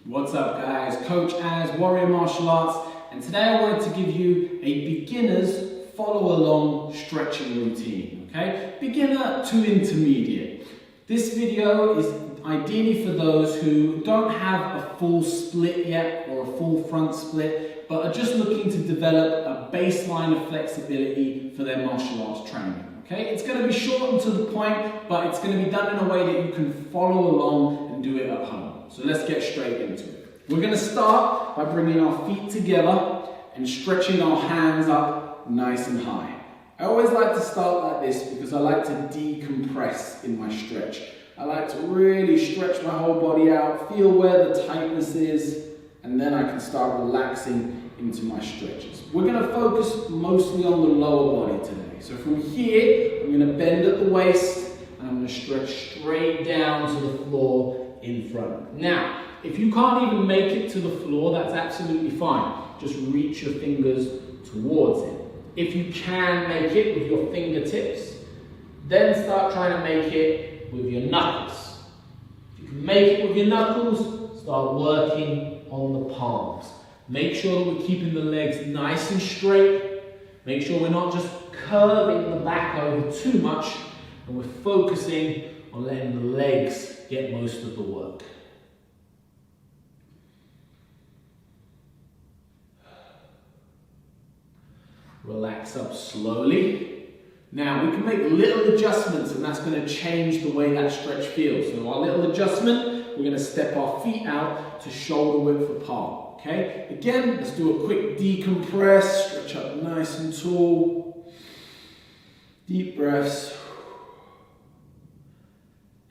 What's up guys, Coach Az, Warrior Martial Arts, and today I wanted to give you a beginner's follow along stretching routine, okay? Beginner to intermediate. This video is ideally for those who don't have a full split yet or a full front split, but are just looking to develop a baseline of flexibility for their martial arts training. Okay, it's going to be short and to the point, but it's going to be done in a way that you can follow along and do it at home. So let's get straight into it. We're going to start by bringing our feet together and stretching our hands up nice and high. I always like to start like this because I like to decompress in my stretch. I like to really stretch my whole body out, feel where the tightness is, and then I can start relaxing into my stretches. We're going to focus mostly on the lower body today. So from here, I'm going to bend at the waist and I'm going to stretch straight down to the floor in front. Now, if you can't even make it to the floor, that's absolutely fine. Just reach your fingers towards it. If you can make it with your fingertips, then start trying to make it with your knuckles. If you can make it with your knuckles, start working on the palms. Make sure that we're keeping the legs nice and straight. Make sure we're not just curving the back over too much, and we're focusing on letting the legs get most of the work. Relax up slowly. Now we can make little adjustments and that's going to change the way that stretch feels. So our little adjustment, we're going to step our feet out to shoulder width apart. Okay, again, let's do a quick decompress, stretch up nice and tall. Deep breaths.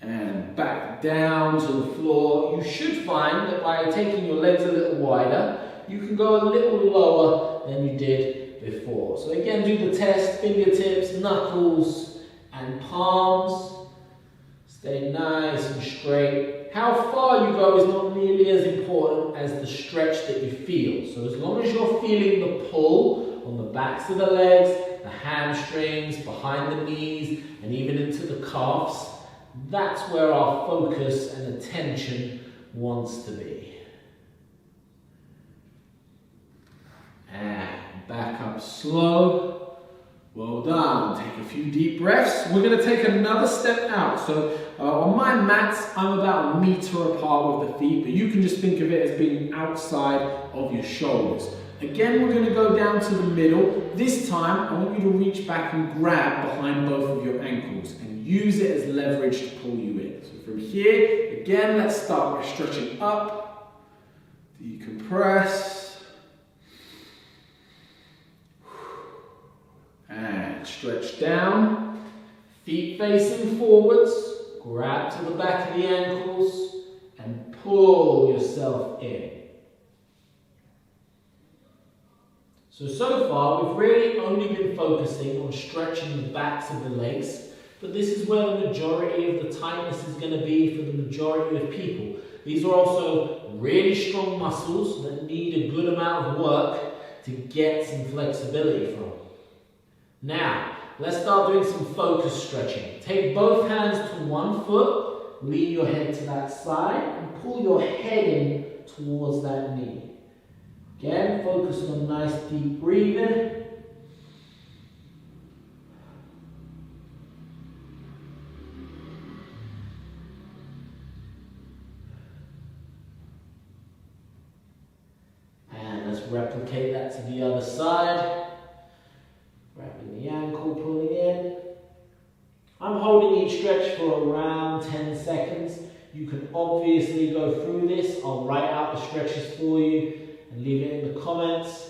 And back down to the floor. You should find that by taking your legs a little wider, you can go a little lower than you did before. So again, do the test, fingertips, knuckles, and palms. Stay nice and straight. How far you go is not nearly as important as the stretch that you feel. So as long as you're feeling the pull on the backs of the legs, the hamstrings, behind the knees, and even into the calves, that's where our focus and attention wants to be. And back up slow. Well done. Take a few deep breaths. We're going to take another step out. So on my mats, I'm about 1 meter apart with the feet, but you can just think of it as being outside of your shoulders. Again, we're going to go down to the middle. This time, I want you to reach back and grab behind both of your ankles and use it as leverage to pull you in. So from here, again, let's start by stretching up, decompress, and stretch down, feet facing forwards, grab to the back of the ankles and pull yourself in. So far we've really only been focusing on stretching the backs of the legs, but this is where the majority of the tightness is going to be for the majority of people. These are also really strong muscles that need a good amount of work to get some flexibility from. Now, let's start doing some focus stretching. Take both hands to one foot, lean your head to that side, and pull your head in towards that knee. Again, focus on nice deep breathing. And let's replicate that to the other side. Grabbing the ankle, pulling in. I'm holding each stretch for around 10 seconds. You can obviously go through this. I'll write out the stretches for you and leave it in the comments,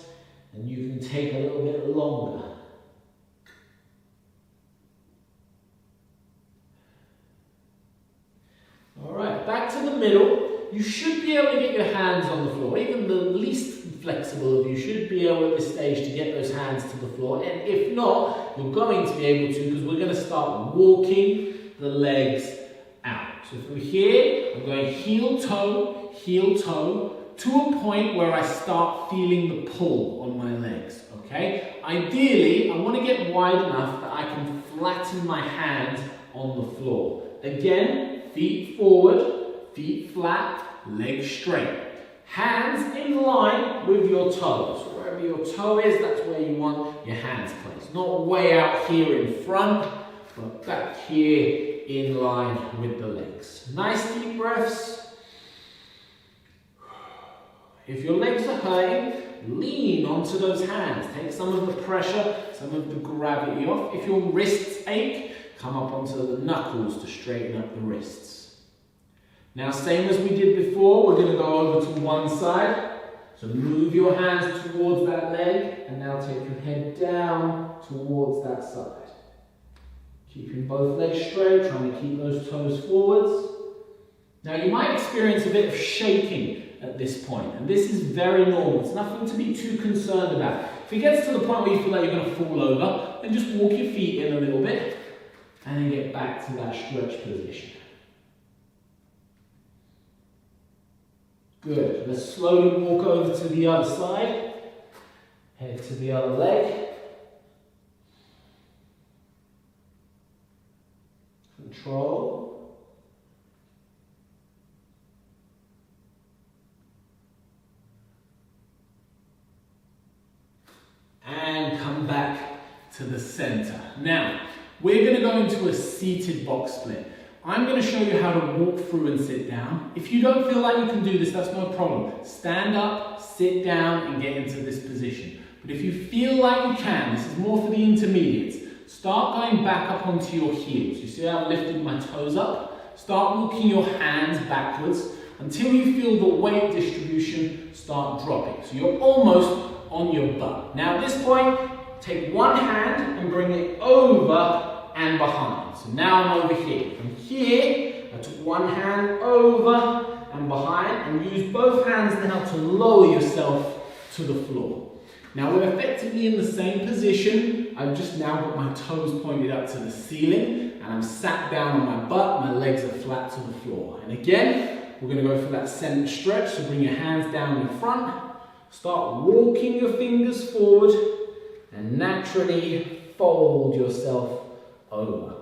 and you can take a little bit longer. Alright, back to the middle. You should be able to get your hands on the floor. Even the least flexible of you should be able at this stage to get those hands to the floor, and if not, you're going to be able to because we're going to start walking the legs out. So from here, I'm going heel toe, to a point where I start feeling the pull on my legs, okay? Ideally, I want to get wide enough that I can flatten my hand on the floor. Again, feet forward, feet flat, legs straight. Hands in line with your toes. Wherever your toe is, that's where you want your hands placed. Not way out here in front, but back here in line with the legs. Nice deep breaths. If your legs are hurting, lean onto those hands. Take some of the pressure, some of the gravity off. If your wrists ache, come up onto the knuckles to straighten up the wrists. Now, same as we did before, we're going to go over to one side. So move your hands towards that leg, and now take your head down towards that side. Keeping both legs straight, trying to keep those toes forwards. Now, you might experience a bit of shaking at this point, and this is very normal. It's nothing to be too concerned about. If it gets to the point where you feel like you're going to fall over, then just walk your feet in a little bit, and then get back to that stretch position. Good. Let's slowly walk over to the other side. Head to the other leg. Control. And come back to the center. Now, we're going to go into a seated box split. I'm going to show you how to walk through and sit down. If you don't feel like you can do this, that's no problem. Stand up, sit down, and get into this position. But if you feel like you can, this is more for the intermediates, start going back up onto your heels. You see how I've lifted my toes up? Start walking your hands backwards until you feel the weight distribution start dropping. So you're almost on your butt. Now at this point, take one hand and bring it over and behind. So now I'm over here. From here, I took one hand over and behind, and use both hands now to lower yourself to the floor. Now we're effectively in the same position. I've just now got my toes pointed up to the ceiling, and I'm sat down on my butt, my legs are flat to the floor. And again, we're going to go for that center stretch, so bring your hands down in front, start walking your fingers forward, and naturally fold yourself over.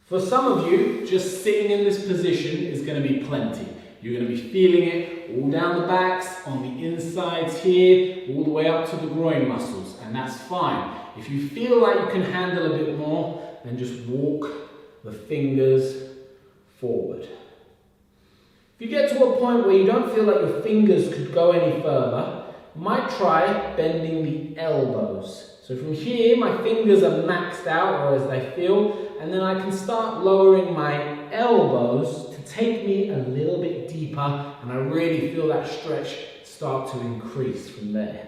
For some of you, just sitting in this position is going to be plenty. You're going to be feeling it all down the backs, on the insides here, all the way up to the groin muscles, and that's fine. If you feel like you can handle a bit more, then just walk the fingers forward. If you get to a point where you don't feel like your fingers could go any further, you might try bending the elbows. So from here, my fingers are maxed out, or as they feel, and then I can start lowering my elbows to take me a little bit deeper, and I really feel that stretch start to increase from there.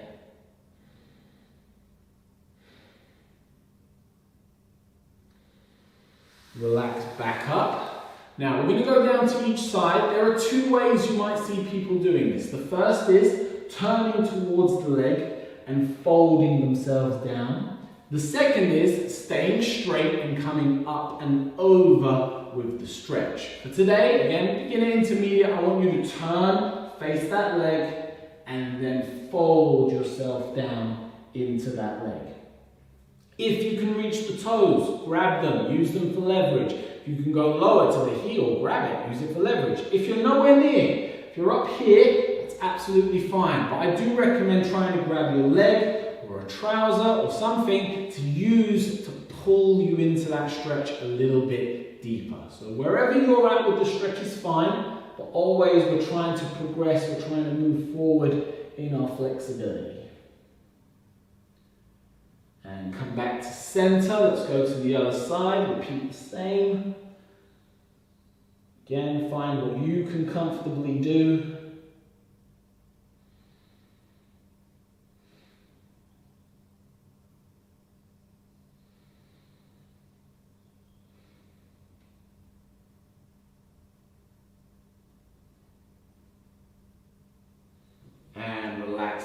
Relax back up. Now we're going to go down to each side. There are two ways you might see people doing this. The first is turning towards the leg and folding themselves down. The second is staying straight and coming up and over with the stretch. For today, again, beginner intermediate, I want you to turn, face that leg, and then fold yourself down into that leg. If you can reach the toes, grab them, use them for leverage. If you can go lower to the heel, grab it, use it for leverage. If you're nowhere near, if you're up here, it's absolutely fine. But I do recommend trying to grab your leg or a trouser or something to use to pull you into that stretch a little bit deeper. So wherever you're at with the stretch is fine, but always we're trying to progress, we're trying to move forward in our flexibility. And come back to center. Let's go to the other side. Repeat the same. Again, find what you can comfortably do.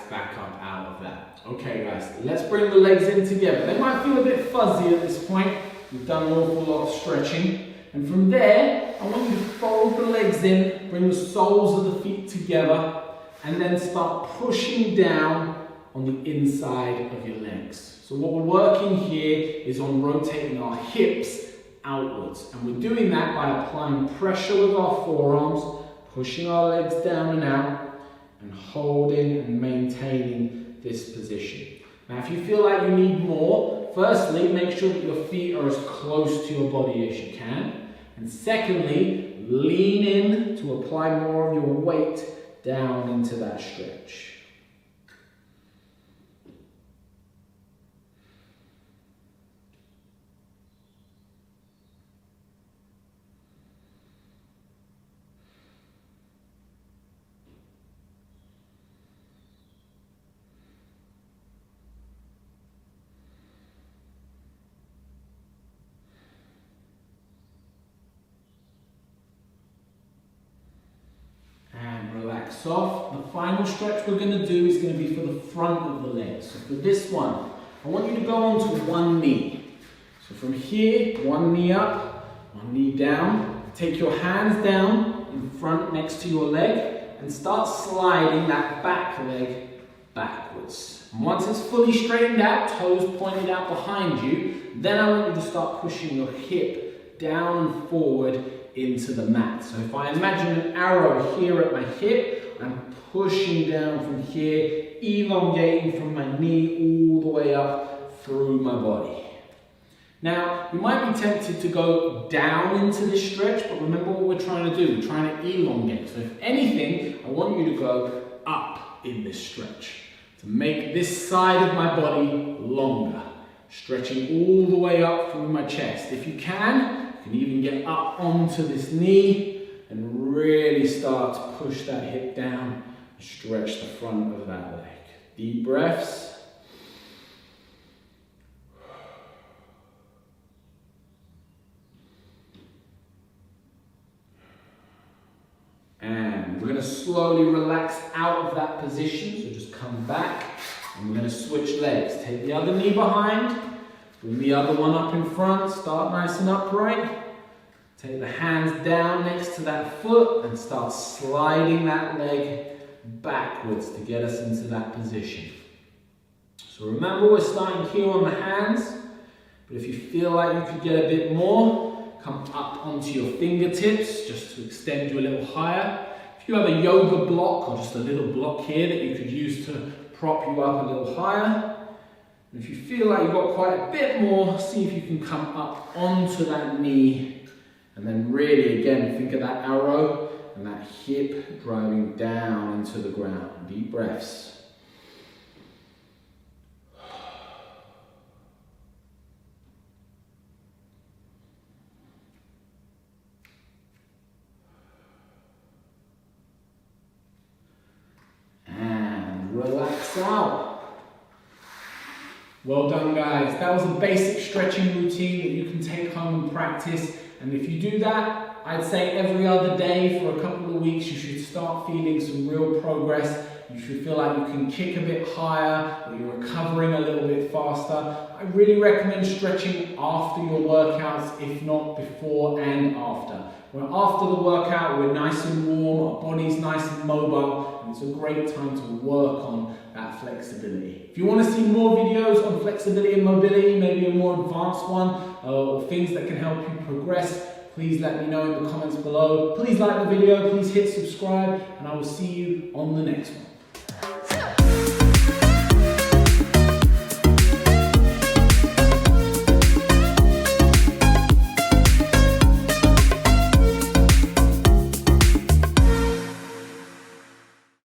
Back up out of that. Okay guys, let's bring the legs in together. They might feel a bit fuzzy at this point. We've done an awful lot of stretching. And from there, I want you to fold the legs in, bring the soles of the feet together, and then start pushing down on the inside of your legs. So what we're working here is on rotating our hips outwards. And we're doing that by applying pressure with our forearms, pushing our legs down and out, and holding and maintaining this position. Now, if you feel like you need more, firstly, make sure that your feet are as close to your body as you can. And secondly, lean in to apply more of your weight down into that stretch. Off. The final stretch we're going to do is going to be for the front of the legs. So for this one, I want you to go onto one knee. So from here, one knee up, one knee down. Take your hands down in front next to your leg and start sliding that back leg backwards. And once it's fully straightened out, toes pointed out behind you, then I want you to start pushing your hip down and forward into the mat. So if I imagine an arrow here at my hip, I'm pushing down from here, elongating from my knee all the way up through my body. Now, you might be tempted to go down into this stretch, but remember what we're trying to do. We're trying to elongate. So if anything, I want you to go up in this stretch to make this side of my body longer, stretching all the way up through my chest. If you can even get up onto this knee and really start to push that hip down and stretch the front of that leg. Deep breaths. And we're going to slowly relax out of that position. So just come back and we're going to switch legs. Take the other knee behind. Bring the other one up in front. Start nice and upright. Take the hands down next to that foot and start sliding that leg backwards to get us into that position. So remember, we're starting here on the hands, but if you feel like you could get a bit more, come up onto your fingertips just to extend you a little higher. If you have a yoga block or just a little block here that you could use to prop you up a little higher, and if you feel like you've got quite a bit more, see if you can come up onto that knee. And then really, again, think of that arrow and that hip driving down into the ground. Deep breaths. And relax out. Well done, guys. That was a basic stretching routine that you can take home and practice. And if you do that, I'd say every other day for a couple of weeks, you should start feeling some real progress. You should feel like you can kick a bit higher, or you're recovering a little bit faster. I really recommend stretching after your workouts, if not before and after. When after the workout, we're nice and warm, our body's nice and mobile, and it's a great time to work on that flexibility. If you want to see more videos on flexibility and mobility, maybe a more advanced one, or things that can help you progress, please let me know in the comments below. Please like the video, please hit subscribe, and I will see you on the next one.